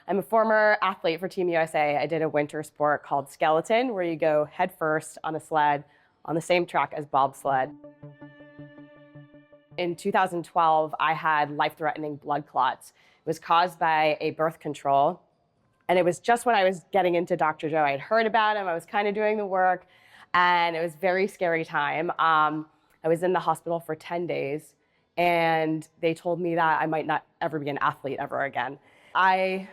I'm a former athlete for Team USA. I did a winter sport called skeleton, where you go head first on a sled on the same track as bobsled. In 2012, I had life-threatening blood clots. It was caused by a birth control. And it was just when I was getting into Dr. Joe. I had heard about him. I was kind of doing the work. And it was a very scary time. I was in the hospital for 10 days. And they told me that I might not ever be an athlete ever again. I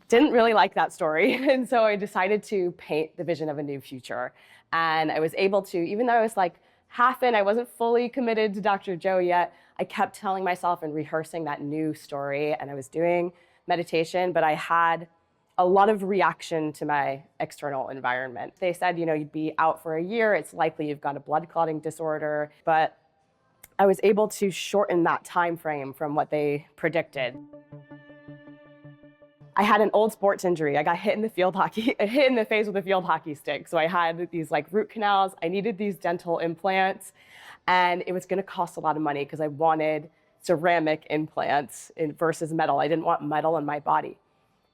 didn't really like that story. And so I decided to paint the vision of a new future. And I was able to, even though I was like half in, I wasn't fully committed to Dr. Joe yet, I kept telling myself and rehearsing that new story. And I was doing meditation, but I had a lot of reaction to my external environment. They said, you'd be out for a year. It's likely you've got a blood clotting disorder. But I was able to shorten that time frame from what they predicted. I had an old sports injury. I got hit in the face with a field hockey stick. So I had these root canals. I needed these dental implants, and it was going to cost a lot of money because I wanted ceramic implants versus metal. I didn't want metal in my body.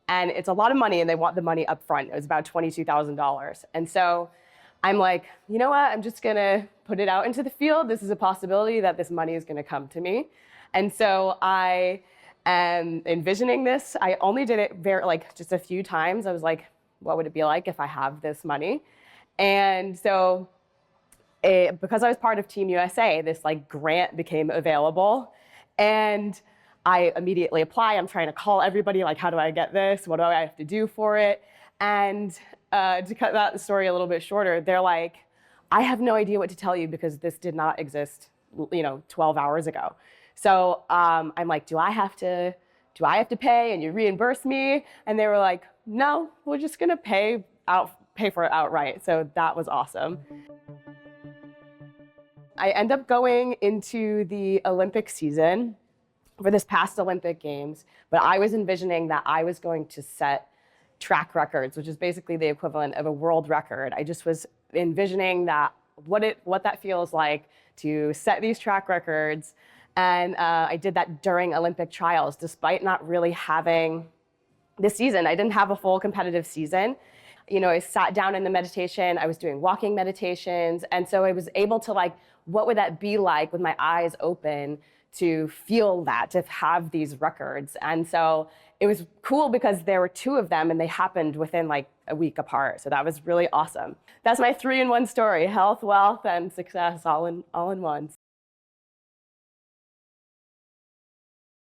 And it's a lot of money, and they want the money up front. It was about $22,000. And so I'm like, you know what? I'm just going to put it out into the field. This is a possibility that this money is going to come to me. And so I am envisioning this. I only did it just a few times. I was like, what would it be like if I have this money? And so because I was part of Team USA, this grant became available. And I immediately apply. I'm trying to call everybody, how do I get this? What do I have to do for it? And to cut that story a little bit shorter, they're like, I have no idea what to tell you because this did not exist, 12 hours ago. So I'm like, do I have to pay and you reimburse me? And they were like, no, we're just gonna pay for it outright. So that was awesome. I end up going into the Olympic season for this past Olympic Games, but I was envisioning that I was going to set track records, which is basically the equivalent of a world record. I just was envisioning that what that feels like to set these track records. And I did that during Olympic trials, despite not really having this season. I didn't have a full competitive season. I sat down in the meditation. I was doing walking meditations. And so I was able to what would that be like with my eyes open to feel that, to have these records. And so it was cool because there were two of them and they happened within a week apart. So that was really awesome. That's my 3-in-1 story: health, wealth, and success all in one.